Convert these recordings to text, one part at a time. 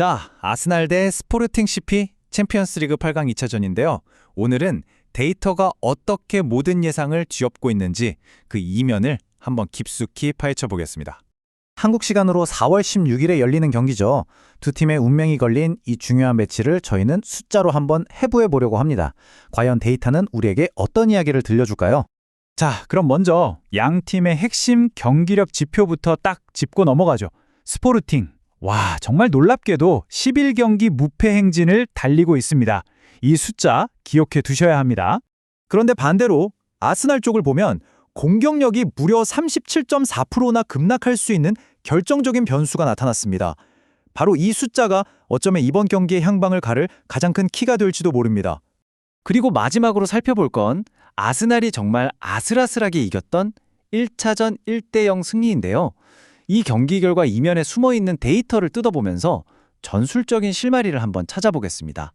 자, 아스날 대 스포르팅 CP 챔피언스리그 8강 2차전인데요. 오늘은 데이터가 어떻게 모든 예상을 뒤엎고 있는지 그 이면을 한번 깊숙이 파헤쳐 보겠습니다. 한국 시간으로 4월 16일에 열리는 경기죠. 두 팀의 운명이 걸린 이 중요한 매치를 저희는 숫자로 한번 해부해 보려고 합니다. 과연 데이터는 우리에게 어떤 이야기를 들려줄까요? 자, 그럼 먼저 양 팀의 핵심 경기력 지표부터 딱 짚고 넘어가죠. 스포르팅. 와, 정말 놀랍게도 11경기 무패 행진을 달리고 있습니다. 이 숫자 기억해 두셔야 합니다. 그런데 반대로 아스날 쪽을 보면 공격력이 무려 37.4%나 급락할 수 있는 결정적인 변수가 나타났습니다. 바로 이 숫자가 어쩌면 이번 경기의 향방을 가를 가장 큰 키가 될지도 모릅니다. 그리고 마지막으로 살펴볼 건 아스날이 정말 아슬아슬하게 이겼던 1차전 1대0 승리인데요. 이 경기 결과 이면에 숨어있는 데이터를 뜯어보면서 전술적인 실마리를 한번 찾아보겠습니다.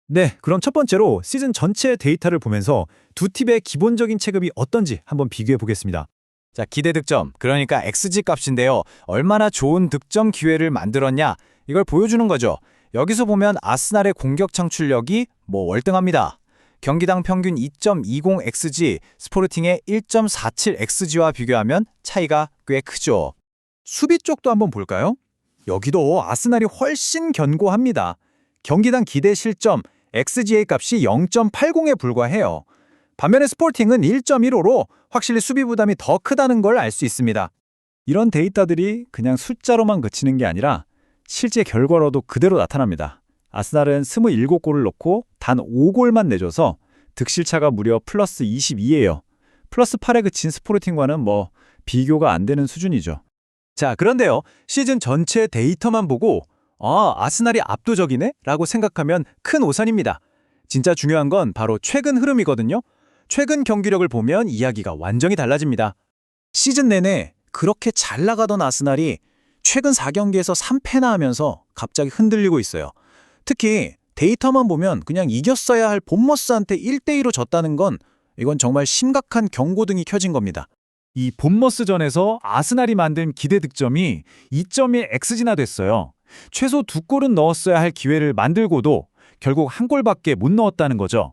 네, 그럼 첫 번째로 시즌 전체의 데이터를 보면서 두 팀의 기본적인 체급이 어떤지 한번 비교해 보겠습니다. 자, 기대 득점, 그러니까 XG 값인데요. 얼마나 좋은 득점 기회를 만들었냐, 이걸 보여주는 거죠. 여기서 보면 아스날의 공격 창출력이 월등합니다. 경기당 평균 2.20 XG, 스포르팅의 1.47 XG와 비교하면 차이가 꽤 크죠. 수비 쪽도 한번 볼까요? 여기도 아스날이 훨씬 견고합니다. 경기당 기대 실점, XGA 값이 0.80에 불과해요. 반면에 스포르팅은 1.15로 확실히 수비 부담이 더 크다는 걸 알 수 있습니다. 이런 데이터들이 그냥 숫자로만 그치는 게 아니라 실제 결과로도 그대로 나타납니다. 아스날은 27골을 넣고 단 5골만 내줘서 득실차가 무려 플러스 22예요. 플러스 8에 그친 스포르팅과는 비교가 안 되는 수준이죠. 자, 그런데요. 시즌 전체 데이터만 보고 아스날이 압도적이네? 라고 생각하면 큰 오산입니다. 진짜 중요한 건 바로 최근 흐름이거든요. 최근 경기력을 보면 이야기가 완전히 달라집니다. 시즌 내내 그렇게 잘 나가던 아스날이 최근 4경기에서 3패나 하면서 갑자기 흔들리고 있어요. 특히 데이터만 보면 그냥 이겼어야 할 본머스한테 1대2로 졌다는 건 이건 정말 심각한 경고등이 켜진 겁니다. 이 본머스전에서 아스날이 만든 기대 득점이 2.1 XG나 됐어요. 최소 2골은 넣었어야 할 기회를 만들고도 결국 1골밖에 못 넣었다는 거죠.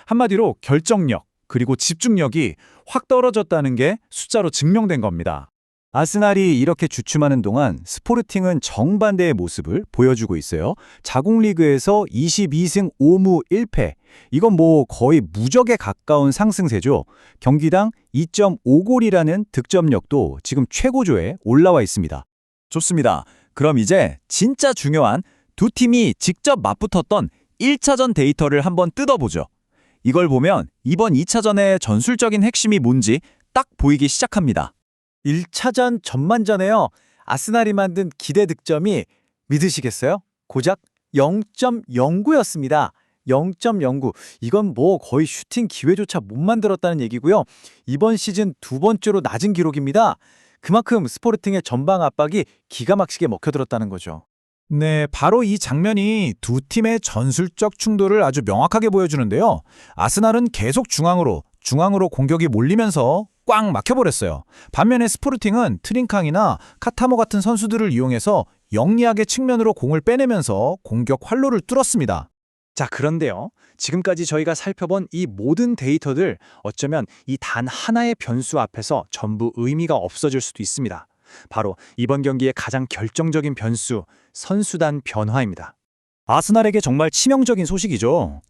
한마디로 결정력 그리고 집중력이 확 떨어졌다는 게 숫자로 증명된 겁니다. 아스날이 이렇게 주춤하는 동안 스포르팅은 정반대의 모습을 보여주고 있어요. 자국리그에서 22승 5무 1패. 이건 거의 무적에 가까운 상승세죠. 경기당 2.5골이라는 득점력도 지금 최고조에 올라와 있습니다. 좋습니다. 그럼 이제 진짜 중요한 두 팀이 직접 맞붙었던 1차전 데이터를 한번 뜯어보죠. 이걸 보면 이번 2차전의 전술적인 핵심이 뭔지 딱 보이기 시작합니다. 1차전 전반전에요. 아스날이 만든 기대 득점이 믿으시겠어요? 고작 0.09였습니다. 0.09. 이건 거의 슈팅 기회조차 못 만들었다는 얘기고요. 이번 시즌 두 번째로 낮은 기록입니다. 그만큼 스포르팅의 전방 압박이 기가 막히게 먹혀들었다는 거죠. 네, 바로 이 장면이 두 팀의 전술적 충돌을 아주 명확하게 보여주는데요. 아스날은 계속 중앙으로 공격이 몰리면서 꽉 막혀버렸어요. 반면에 스포르팅은 트링캉이나 카타모 같은 선수들을 이용해서 영리하게 측면으로 공을 빼내면서 공격 활로를 뚫었습니다. 자, 그런데요. 지금까지 저희가 살펴본 이 모든 데이터들 어쩌면 이 단 하나의 변수 앞에서 전부 의미가 없어질 수도 있습니다. 바로 이번 경기의 가장 결정적인 변수, 선수단 변화입니다. 아스날에게 정말 치명적인 소식이죠.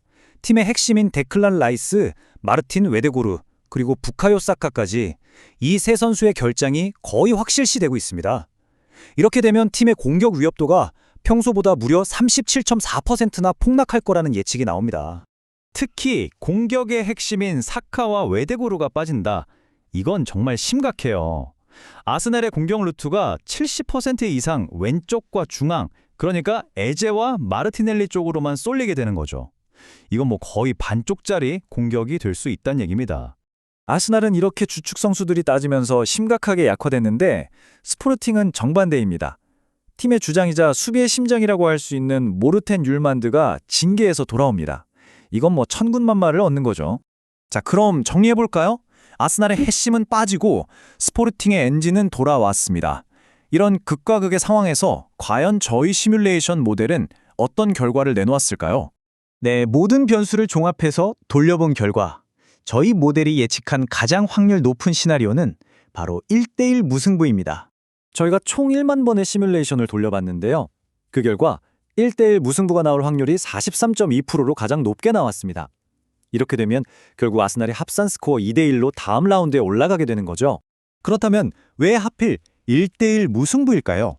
팀의 핵심인 데클란 라이스, 마르틴 웨데고르, 그리고 부카요 사카까지 이 세 선수의 결장이 거의 확실시되고 있습니다. 이렇게 되면 팀의 공격 위협도가 평소보다 무려 37.4%나 폭락할 거라는 예측이 나옵니다. 특히 공격의 핵심인 사카와 웨데고르가 빠진다. 이건 정말 심각해요. 아스날의 공격 루트가 70% 이상 왼쪽과 중앙, 그러니까 에제와 마르티넬리 쪽으로만 쏠리게 되는 거죠. 이건 거의 반쪽짜리 공격이 될 수 있다는 얘기입니다. 아스날은 이렇게 주축 선수들이 따지면서 심각하게 약화됐는데 스포르팅은 정반대입니다. 팀의 주장이자 수비의 심장이라고 할 수 있는 모르텐 율만드가 징계에서 돌아옵니다. 이건 천군만마를 얻는 거죠. 자, 그럼 정리해볼까요? 아스날의 핵심은 빠지고 스포르팅의 엔진은 돌아왔습니다. 이런 극과 극의 상황에서 과연 저희 시뮬레이션 모델은 어떤 결과를 내놓았을까요? 네, 모든 변수를 종합해서 돌려본 결과 저희 모델이 예측한 가장 확률 높은 시나리오는 바로 1대1 무승부입니다. 저희가 총 1만 번의 시뮬레이션을 돌려봤는데요. 그 결과 1대1 무승부가 나올 확률이 43.2%로 가장 높게 나왔습니다. 이렇게 되면 결국 아스날이 합산 스코어 2대1로 다음 라운드에 올라가게 되는 거죠. 그렇다면 왜 하필 1대1 무승부일까요?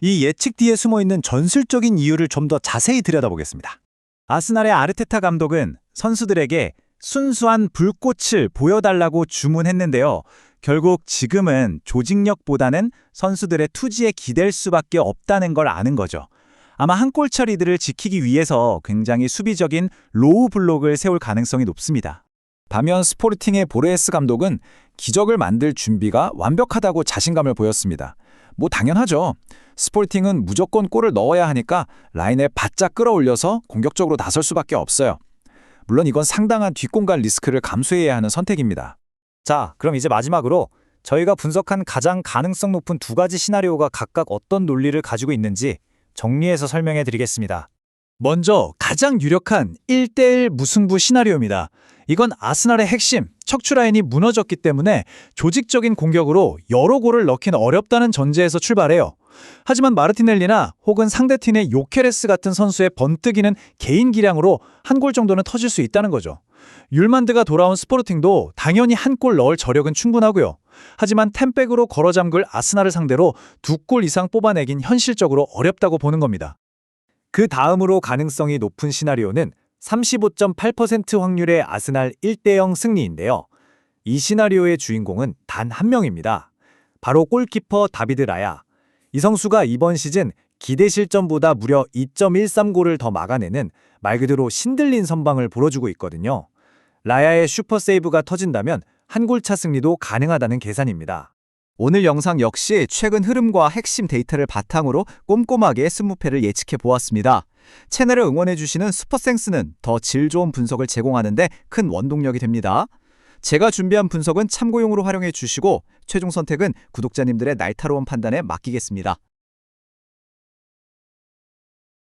이 예측 뒤에 숨어있는 전술적인 이유를 좀 더 자세히 들여다보겠습니다. 아스날의 아르테타 감독은 선수들에게 순수한 불꽃을 보여달라고 주문했는데요. 결국 지금은 조직력보다는 선수들의 투지에 기댈 수밖에 없다는 걸 아는 거죠. 아마 한 골 처리들을 지키기 위해서 굉장히 수비적인 로우 블록을 세울 가능성이 높습니다. 반면 스포르팅의 보레스 감독은 기적을 만들 준비가 완벽하다고 자신감을 보였습니다. 뭐 당연하죠. 스포르팅은 무조건 골을 넣어야 하니까 라인에 바짝 끌어올려서 공격적으로 나설 수밖에 없어요. 물론 이건 상당한 뒷공간 리스크를 감수해야 하는 선택입니다. 자, 그럼 이제 마지막으로 저희가 분석한 가장 가능성 높은 두 가지 시나리오가 각각 어떤 논리를 가지고 있는지 정리해서 설명해 드리겠습니다. 먼저 가장 유력한 1대1 무승부 시나리오입니다. 이건 아스날의 핵심, 척추라인이 무너졌기 때문에 조직적인 공격으로 여러 골을 넣기는 어렵다는 전제에서 출발해요. 하지만 마르티넬리나 혹은 상대팀의 요케레스 같은 선수의 번뜩이는 개인 기량으로 한 골 정도는 터질 수 있다는 거죠. 율만드가 돌아온 스포르팅도 당연히 한 골 넣을 저력은 충분하고요. 하지만 템백으로 걸어잠글 아스날을 상대로 2골 이상 뽑아내긴 현실적으로 어렵다고 보는 겁니다. 그 다음으로 가능성이 높은 시나리오는 35.8% 확률의 아스날 1대0 승리인데요. 이 시나리오의 주인공은 단 한 명입니다. 바로 골키퍼 다비드 라야. 이 선수가 이번 시즌 기대 실점보다 무려 2.13골을 더 막아내는 말 그대로 신들린 선방을 보여주고 있거든요. 라야의 슈퍼 세이브가 터진다면 한 골차 승리도 가능하다는 계산입니다. 오늘 영상 역시 최근 흐름과 핵심 데이터를 바탕으로 꼼꼼하게 승무패를 예측해 보았습니다. 채널을 응원해주시는 슈퍼센스는 더 질 좋은 분석을 제공하는 데 큰 원동력이 됩니다. 제가 준비한 분석은 참고용으로 활용해 주시고 최종 선택은 구독자님들의 날카로운 판단에 맡기겠습니다.